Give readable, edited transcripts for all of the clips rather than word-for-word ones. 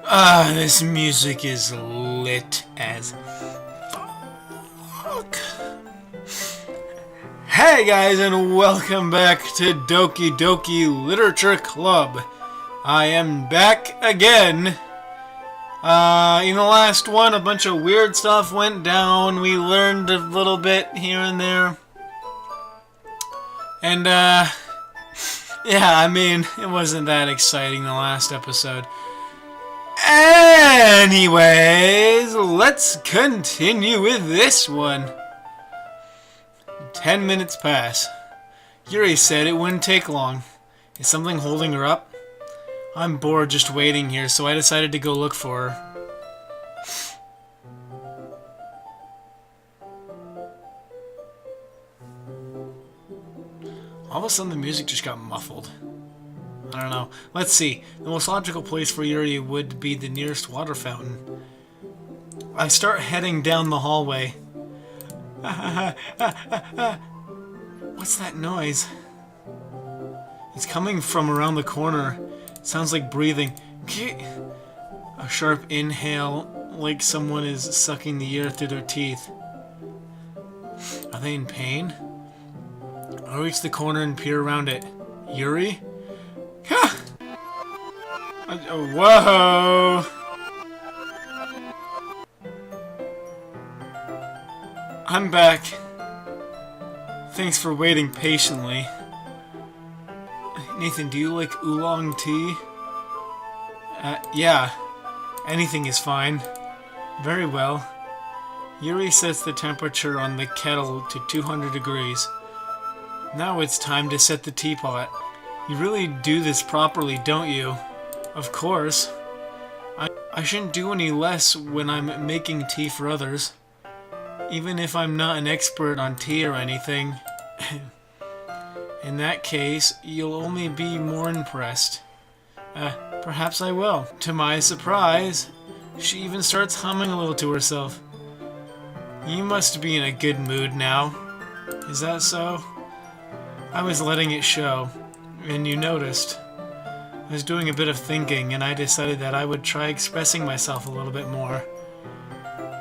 This music is lit as fuck. Hey guys, and welcome back to Doki Doki Literature Club. I am back again. In the last one, a bunch of weird stuff went down. We learned a little bit here and there. And, yeah, I mean, it wasn't that exciting the last episode. Anyways, let's continue with this one. 10 minutes pass. Yuri said it wouldn't take long. Is something holding her up? I'm bored just waiting here, so I decided to go look for her. All of a sudden the music just got muffled. I don't know. Let's see. The most logical place for Yuri would be the nearest water fountain. I start heading down the hallway. What's that noise? It's coming from around the corner. It sounds like breathing. A sharp inhale, like someone is sucking the air through their teeth. Are they in pain? I reach the corner and peer around it. Yuri? Whoa! I'm back. Thanks for waiting patiently. Nathan, do you like oolong tea? Yeah. Anything is fine. Very well. Yuri sets the temperature on the kettle to 200 degrees. Now it's time to set the teapot. You really do this properly, don't you? Of course. I shouldn't do any less when I'm making tea for others. Even if I'm not an expert on tea or anything. In that case, you'll only be more impressed. Perhaps I will. To my surprise, she even starts humming a little to herself. You must be in a good mood now. Is that so? I was letting it show, and you noticed. I was doing a bit of thinking, and I decided that I would try expressing myself a little bit more.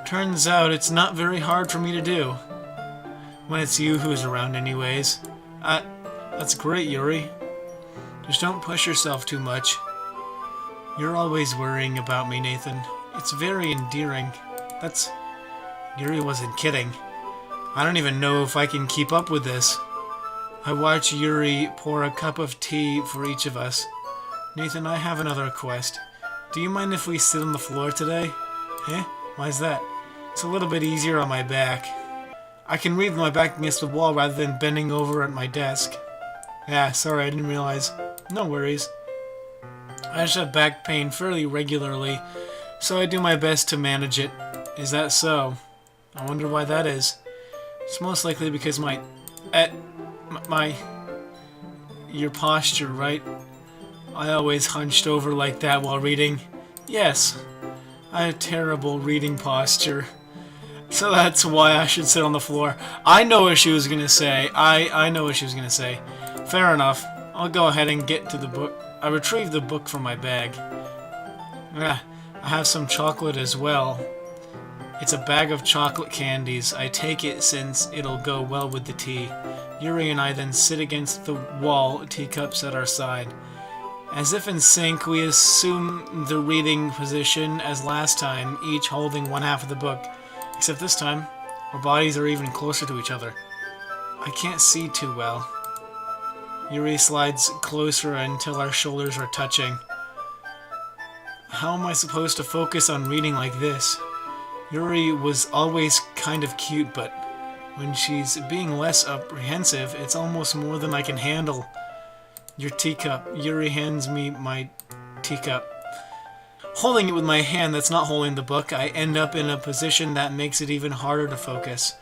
Turns out it's not very hard for me to do. When it's you who's around anyways. That's great, Yuri. Just don't push yourself too much. You're always worrying about me, Nathan. It's very endearing. Yuri wasn't kidding. I don't even know if I can keep up with this. I watch Yuri pour a cup of tea for each of us. Nathan, I have another request. Do you mind if we sit on the floor today? Eh? Why's that? It's a little bit easier on my back. I can read with my back against the wall rather than bending over at my desk. Yeah, sorry, I didn't realize. No worries. I just have back pain fairly regularly, so I do my best to manage it. Is that so? I wonder why that is. It's most likely because your posture, right? I always hunched over like that while reading. Yes, I have terrible reading posture. So that's why I should sit on the floor. I know what she was gonna say. I know what she was gonna say. Fair enough. I'll go ahead and get to the book. I retrieved the book from my bag. I have some chocolate as well. It's a bag of chocolate candies. I take it since it'll go well with the tea. Yuri and I then sit against the wall, teacups at our side. As if in sync, we assume the reading position as last time, each holding one half of the book. Except this time, our bodies are even closer to each other. I can't see too well. Yuri slides closer until our shoulders are touching. How am I supposed to focus on reading like this? Yuri was always kind of cute, but when she's being less apprehensive, it's almost more than I can handle. Your teacup. Yuri hands me my teacup. Holding it with my hand that's not holding the book, I end up in a position that makes it even harder to focus.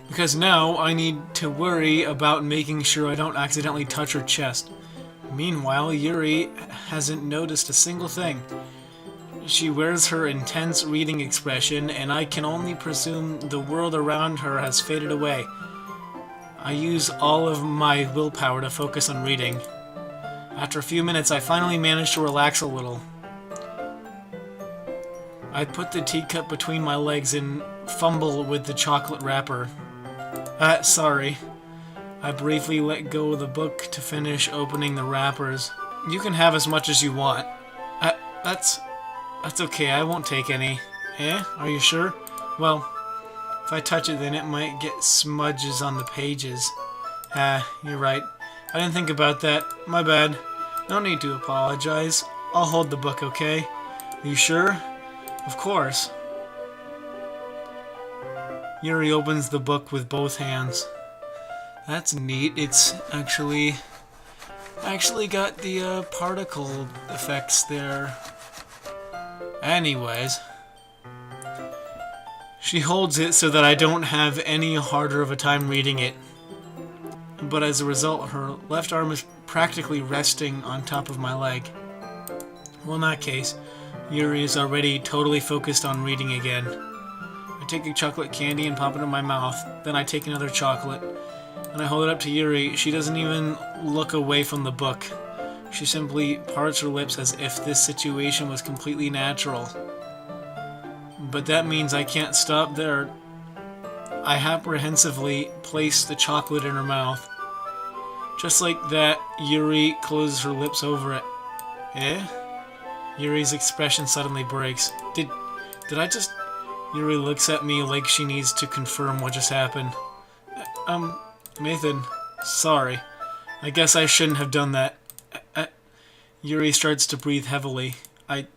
Because now I need to worry about making sure I don't accidentally touch her chest. Meanwhile, Yuri hasn't noticed a single thing. She wears her intense reading expression, and I can only presume the world around her has faded away. I use all of my willpower to focus on reading. After a few minutes, I finally manage to relax a little. I put the teacup between my legs and fumble with the chocolate wrapper. Sorry. I briefly let go of the book to finish opening the wrappers. You can have as much as you want. That's okay, I won't take any. Eh? Are you sure? Well, if I touch it then it might get smudges on the pages. You're right. I didn't think about that. My bad. No need to apologize. I'll hold the book, okay? You sure? Of course. Yuri opens the book with both hands. That's neat. It's actually got the particle effects there. Anyways, she holds it so that I don't have any harder of a time reading it. But as a result, her left arm is practically resting on top of my leg. Well, in that case, Yuri is already totally focused on reading again. I take a chocolate candy and pop it in my mouth. Then I take another chocolate, and I hold it up to Yuri. She doesn't even look away from the book. She simply parts her lips as if this situation was completely natural. But that means I can't stop there. I apprehensively place the chocolate in her mouth. Just like that, Yuri closes her lips over it. Eh? Yuri's expression suddenly breaks. Did I just... Yuri looks at me like she needs to confirm what just happened. Nathan, sorry. I guess I shouldn't have done that. Yuri starts to breathe heavily. I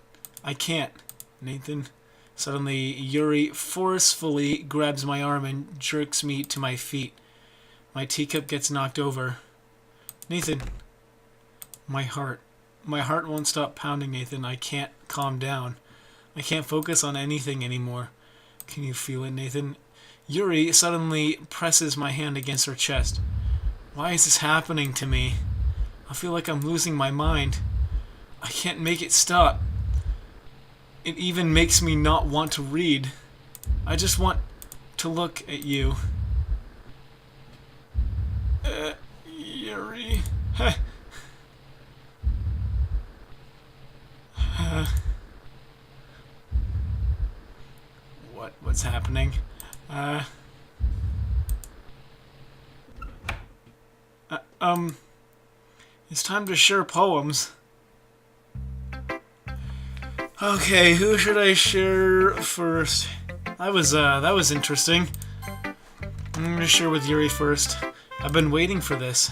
can't. Nathan. Suddenly, Yuri forcefully grabs my arm and jerks me to my feet. My teacup gets knocked over. Nathan. My heart won't stop pounding, Nathan. I can't calm down. I can't focus on anything anymore. Can you feel it, Nathan? Yuri suddenly presses my hand against her chest. Why is this happening to me? I feel like I'm losing my mind. I can't make it stop. It even makes me not want to read. I just want to look at you. Yuri. What's happening? It's time to share poems. Okay, who should I share first? That was interesting. I'm gonna share with Yuri first. I've been waiting for this.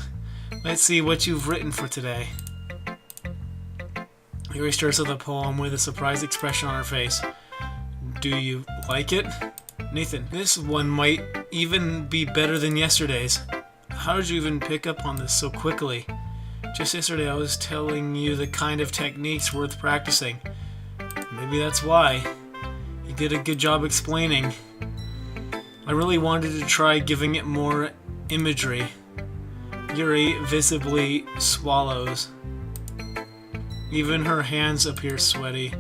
Let's see what you've written for today. Yuri starts with a poem with a surprised expression on her face. Do you like it? Nathan, this one might even be better than yesterday's. How did you even pick up on this so quickly? Just yesterday I was telling you the kind of techniques worth practicing. Maybe that's why. You did a good job explaining. I really wanted to try giving it more imagery. Yuri visibly swallows. Even her hands appear sweaty.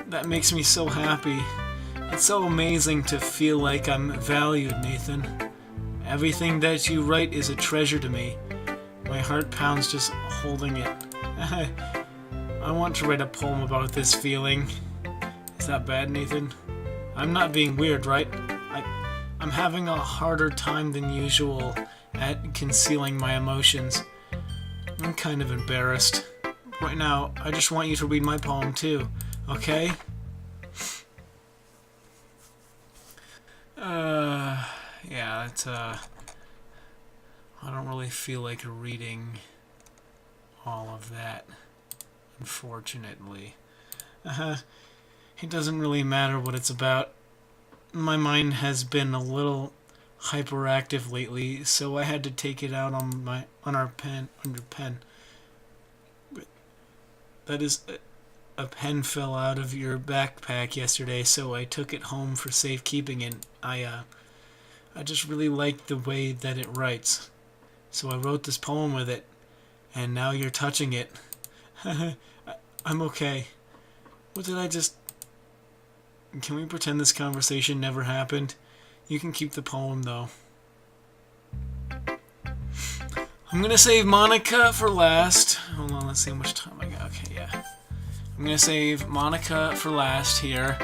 That makes me so happy. It's so amazing to feel like I'm valued, Nathan. Everything that you write is a treasure to me. My heart pounds just holding it. I want to write a poem about this feeling. Is that bad, Nathan? I'm not being weird, right? I'm having a harder time than usual at concealing my emotions. I'm kind of embarrassed. Right now, I just want you to read my poem too, okay? Yeah, it's, I don't really feel like reading all of that, unfortunately. It doesn't really matter what it's about. My mind has been a little hyperactive lately, so I had to take it out on your pen. That is, a pen fell out of your backpack yesterday, so I took it home for safekeeping, and I just really liked the way that it writes. So I wrote this poem with it, and now you're touching it. I'm okay. What did I just... Can we pretend this conversation never happened? You can keep the poem, though. I'm gonna save Monica for last. Hold on, let's see how much time I got. Okay, yeah. I'm going to save Monica for last here.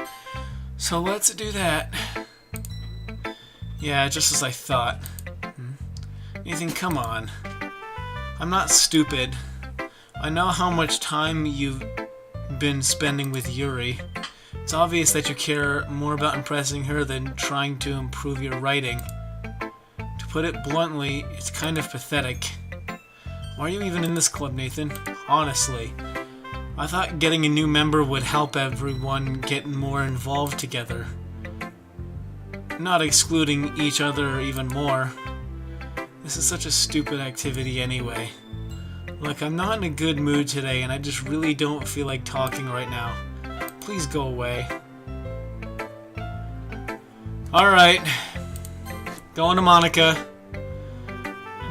So let's do that. Yeah, just as I thought. Nathan, come on. I'm not stupid. I know how much time you've been spending with Yuri. It's obvious that you care more about impressing her than trying to improve your writing. To put it bluntly, it's kind of pathetic. Why are you even in this club, Nathan? Honestly. I thought getting a new member would help everyone get more involved together. Not excluding each other even more. This is such a stupid activity anyway. Look, I'm not in a good mood today and I just really don't feel like talking right now. Please go away. Alright. Going to Monica.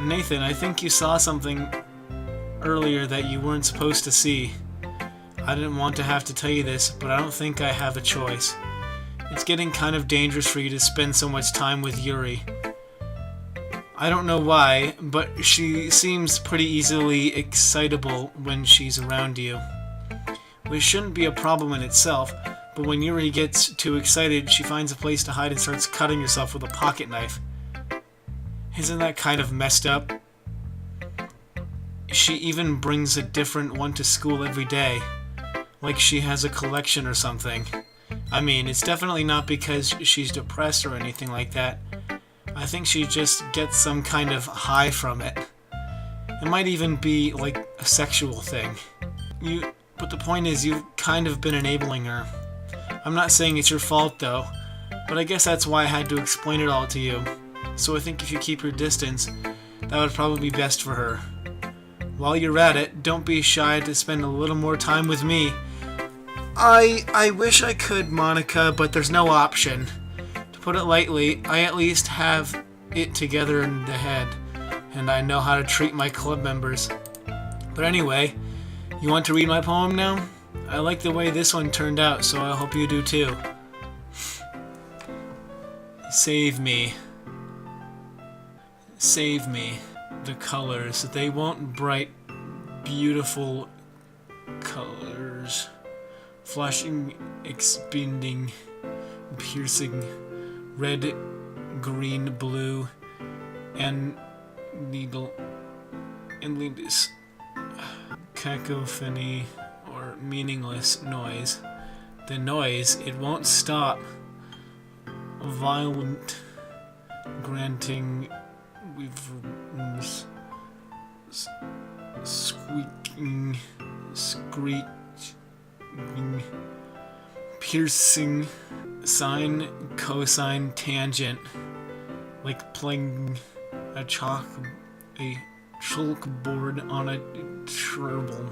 Nathan, I think you saw something earlier that you weren't supposed to see. I didn't want to have to tell you this, but I don't think I have a choice. It's getting kind of dangerous for you to spend so much time with Yuri. I don't know why, but she seems pretty easily excitable when she's around you. Which shouldn't be a problem in itself, but when Yuri gets too excited, she finds a place to hide and starts cutting herself with a pocket knife. Isn't that kind of messed up? She even brings a different one to school every day. Like she has a collection or something. I mean, it's definitely not because she's depressed or anything like that. I think she just gets some kind of high from it. It might even be like a sexual thing. But the point is, you've kind of been enabling her. I'm not saying it's your fault though, but I guess that's why I had to explain it all to you. So I think if you keep your distance, that would probably be best for her. While you're at it, don't be shy to spend a little more time with me. I wish I could, Monica, but there's no option. To put it lightly, I at least have it together in the head, and I know how to treat my club members. But anyway, you want to read my poem now? I like the way this one turned out, so I hope you do too. Save me. Save me. The colors. They want bright, beautiful colors. Flashing, expanding, piercing, red, green, blue, and needle, and this cacophony or meaningless noise. The noise, it won't stop. Violent, granting, squeaking, screech. Piercing, sine, cosine, tangent, like playing a chalkboard on a cherble,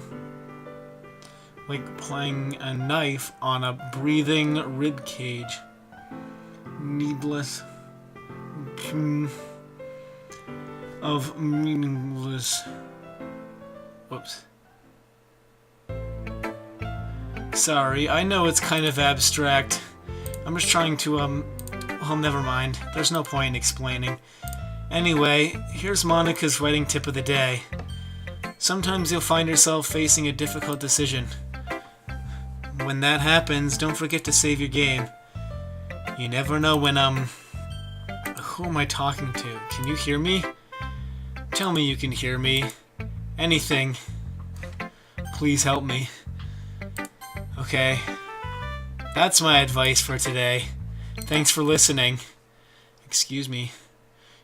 like playing a knife on a breathing rib cage. Needless, of meaningless. Whoops. Sorry, I know it's kind of abstract. I'm just trying to, well, never mind. There's no point in explaining. Anyway, here's Monica's writing tip of the day. Sometimes you'll find yourself facing a difficult decision. When that happens, don't forget to save your game. You never know when, who am I talking to? Can you hear me? Tell me you can hear me. Anything. Please help me. Okay, that's my advice for today. Thanks for listening. Excuse me.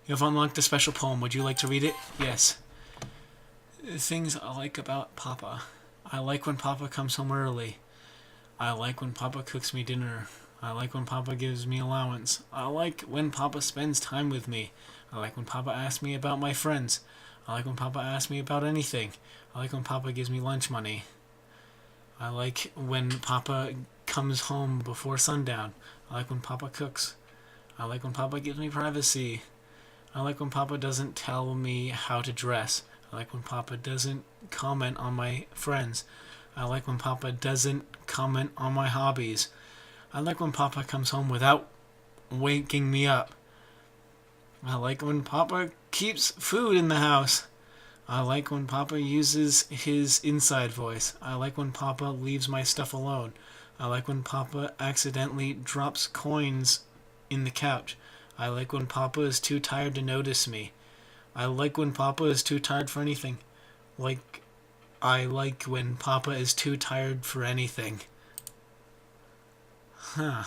You have unlocked a special poem. Would you like to read it? Yes. Things I like about Papa. I like when Papa comes home early. I like when Papa cooks me dinner. I like when Papa gives me allowance. I like when Papa spends time with me. I like when Papa asks me about my friends. I like when Papa asks me about anything. I like when Papa gives me lunch money. I like when Papa comes home before sundown. I like when Papa cooks. I like when Papa gives me privacy. I like when Papa doesn't tell me how to dress. I like when Papa doesn't comment on my friends. I like when Papa doesn't comment on my hobbies. I like when Papa comes home without waking me up. I like when Papa keeps food in the house. I like when Papa uses his inside voice. I like when Papa leaves my stuff alone. I like when Papa accidentally drops coins in the couch. I like when Papa is too tired to notice me. I like when Papa is too tired for anything. I like when Papa is too tired for anything. Huh.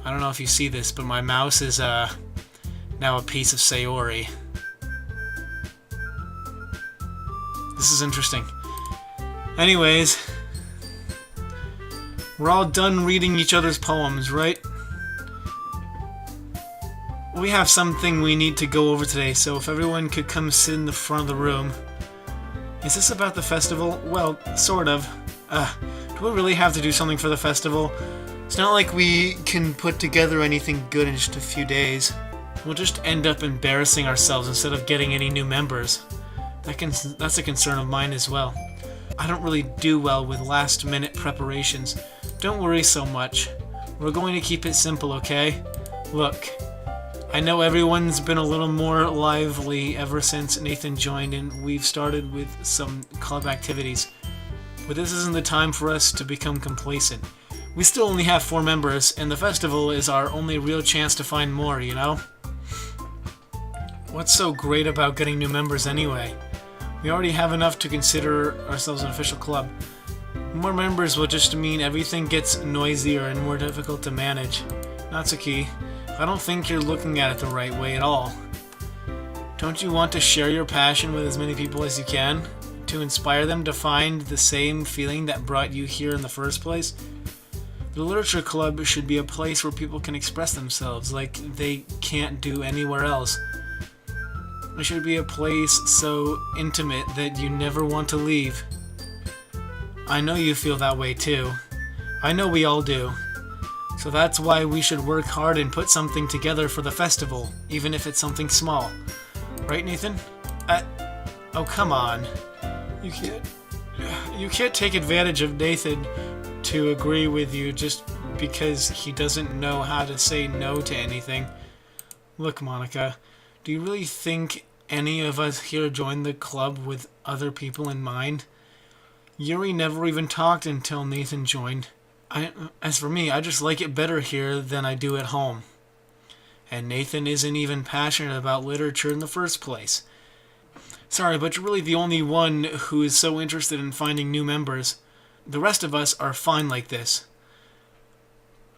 I don't know if you see this, but my mouse is now a piece of Sayori. This is interesting. Anyways, we're all done reading each other's poems, right? We have something we need to go over today, so if everyone could come sit in the front of the room. Is this about the festival? Well, sort of. Do we really have to do something for the festival? It's not like we can put together anything good in just a few days. We'll just end up embarrassing ourselves instead of getting any new members. That's a concern of mine as well. I don't really do well with last-minute preparations. Don't worry so much. We're going to keep it simple, okay? Look, I know everyone's been a little more lively ever since Nathan joined and we've started with some club activities. But this isn't the time for us to become complacent. We still only have 4 members, and the festival is our only real chance to find more, you know? What's so great about getting new members anyway? We already have enough to consider ourselves an official club. More members will just mean everything gets noisier and more difficult to manage. Natsuki, I don't think you're looking at it the right way at all. Don't you want to share your passion with as many people as you can? To inspire them to find the same feeling that brought you here in the first place? The Literature Club should be a place where people can express themselves like they can't do anywhere else. It should be a place so intimate that you never want to leave. I know you feel that way too. I know we all do. So that's why we should work hard and put something together for the festival, even if it's something small. Right, Nathan? Oh, come on. You can't take advantage of Nathan to agree with you just because he doesn't know how to say no to anything. Look, Monica, do you really think any of us here joined the club with other people in mind? Yuri never even talked until Nathan joined. As for me, I just like it better here than I do at home. And Nathan isn't even passionate about literature in the first place. Sorry, but you're really the only one who is so interested in finding new members. The rest of us are fine like this.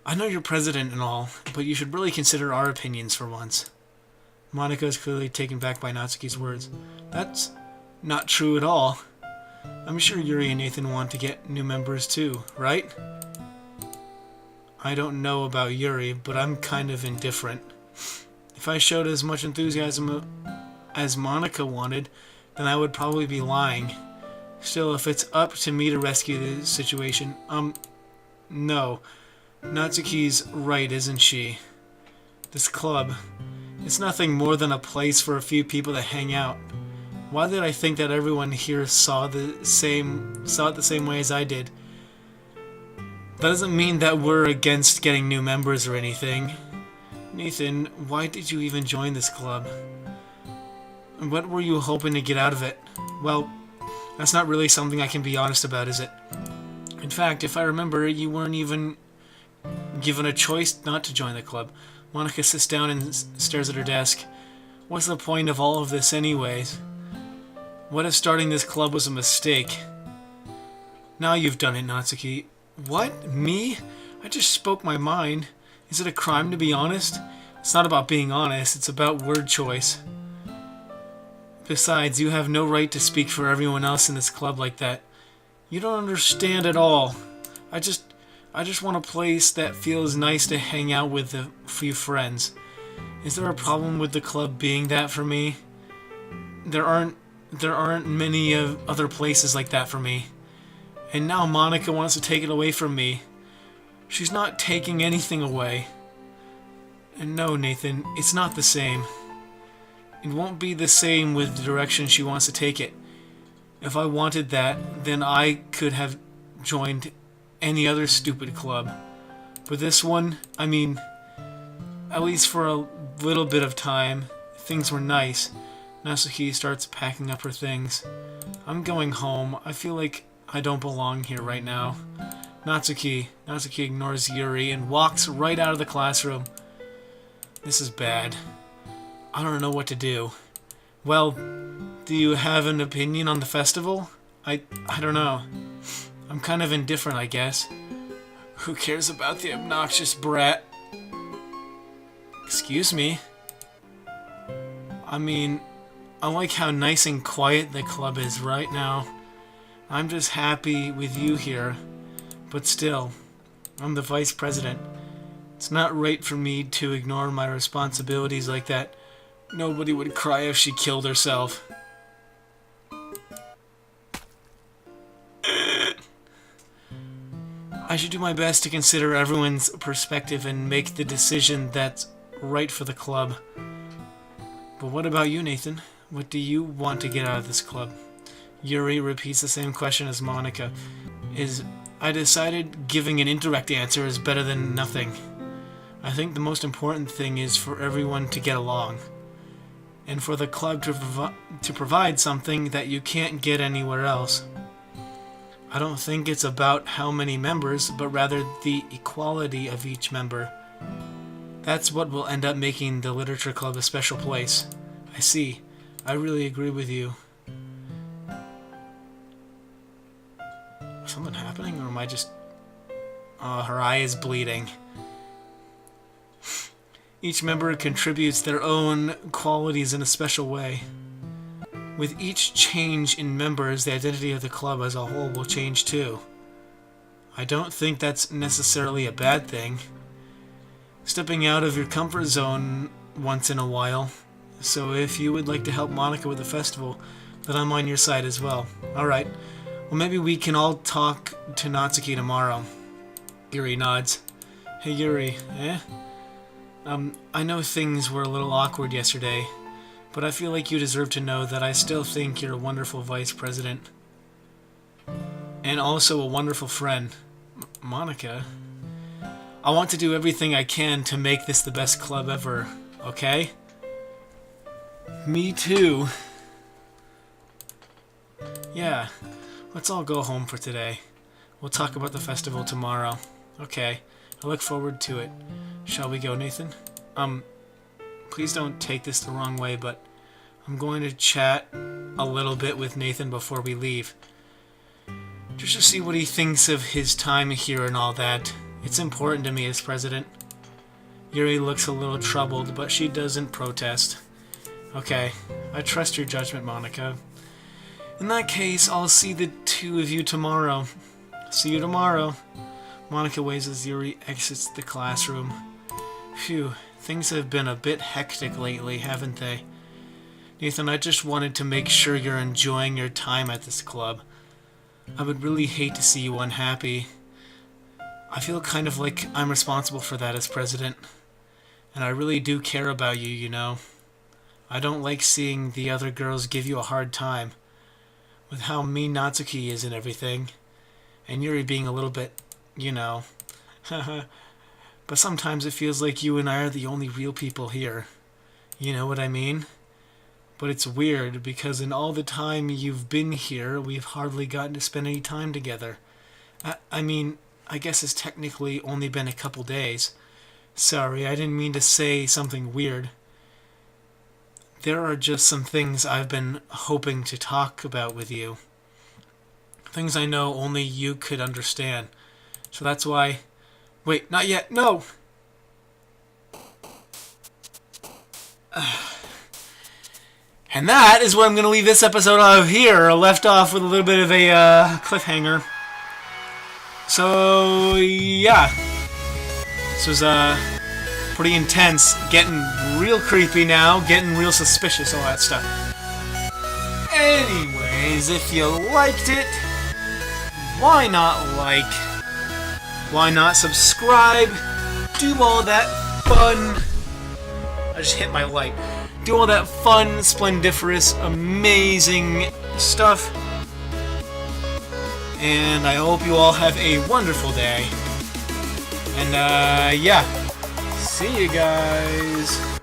I know you're president and all, but you should really consider our opinions for once. Monica is clearly taken back by Natsuki's words. That's not true at all. I'm sure Yuri and Nathan want to get new members too, right? I don't know about Yuri, but I'm kind of indifferent. If I showed as much enthusiasm as Monica wanted, then I would probably be lying. Still, if it's up to me to rescue the situation, no. Natsuki's right, isn't she? This club, it's nothing more than a place for a few people to hang out. Why did I think that everyone here saw it the same way as I did? That doesn't mean that we're against getting new members or anything. Nathan, why did you even join this club? What were you hoping to get out of it? Well, that's not really something I can be honest about, is it? In fact, if I remember, you weren't even given a choice not to join the club. Monica sits down and stares at her desk. What's the point of all of this anyways? What if starting this club was a mistake? Now you've done it, Natsuki. What? Me? I just spoke my mind. Is it a crime to be honest? It's not about being honest, it's about word choice. Besides, you have no right to speak for everyone else in this club like that. You don't understand at all. I just want a place that feels nice to hang out with a few friends. Is there a problem with the club being that for me? There aren't many other places like that for me. And now Monica wants to take it away from me. She's not taking anything away. And no, Nathan, it's not the same. It won't be the same with the direction she wants to take it. If I wanted that, then I could have joined any other stupid club. But this one, I mean, at least for a little bit of time, things were nice. Natsuki starts packing up her things. I'm going home. I feel like I don't belong here right now. Natsuki ignores Yuri and walks right out of the classroom. This is bad. I don't know what to do. Well, do you have an opinion on the festival? I don't know. I'm kind of indifferent, I guess. Who cares about the obnoxious brat? Excuse me? I mean, I like how nice and quiet the club is right now. I'm just happy with you here. But still, I'm the vice president. It's not right for me to ignore my responsibilities like that. Nobody would cry if she killed herself. I should do my best to consider everyone's perspective and make the decision that's right for the club. But what about you, Nathan? What do you want to get out of this club? Yuri repeats the same question as Monika. I decided giving an indirect answer is better than nothing. I think the most important thing is for everyone to get along. And for the club to provide something that you can't get anywhere else. I don't think it's about how many members, but rather the equality of each member. That's what will end up making the literature club a special place. I see. I really agree with you. Is something happening, or am I just... her eye is bleeding. Each member contributes their own qualities in a special way. With each change in members, the identity of the club as a whole will change too. I don't think that's necessarily a bad thing. Stepping out of your comfort zone once in a while. So if you would like to help Monika with the festival, then I'm on your side as well. Alright. Well, maybe we can all talk to Natsuki tomorrow. Yuri nods. Hey Yuri, eh? I know things were a little awkward yesterday, but I feel like you deserve to know that I still think you're a wonderful vice president. And also a wonderful friend. Monika? I want to do everything I can to make this the best club ever, okay? Me too. Yeah, let's all go home for today. We'll talk about the festival tomorrow. Okay, I look forward to it. Shall we go, Nathan? Please don't take this the wrong way, but I'm going to chat a little bit with Nathan before we leave. Just to see what he thinks of his time here and all that. It's important to me as president. Yuri looks a little troubled, but she doesn't protest. Okay, I trust your judgment, Monika. In that case, I'll see the two of you tomorrow. See you tomorrow. Monika waves as Yuri exits the classroom. Phew, things have been a bit hectic lately, haven't they? Nathan, I just wanted to make sure you're enjoying your time at this club. I would really hate to see you unhappy. I feel kind of like I'm responsible for that as president. And I really do care about you, you know. I don't like seeing the other girls give you a hard time. With how mean Natsuki is and everything. And Yuri being a little bit, you know. But sometimes it feels like you and I are the only real people here. You know what I mean? But it's weird, because in all the time you've been here, we've hardly gotten to spend any time together. I mean, I guess it's technically only been a couple days. Sorry, I didn't mean to say something weird. There are just some things I've been hoping to talk about with you. Things I know only you could understand. So that's why... Wait, not yet, no! And that is where I'm going to leave this episode of here. Left off with a little bit of a cliffhanger. So, yeah. This was pretty intense. Getting real creepy now. Getting real suspicious, all that stuff. Anyways, if you liked it, why not like? Why not subscribe? Do all that fun... I just hit my light. Do all that fun, splendiferous, amazing stuff. And I hope you all have a wonderful day. And, yeah. See See you guys!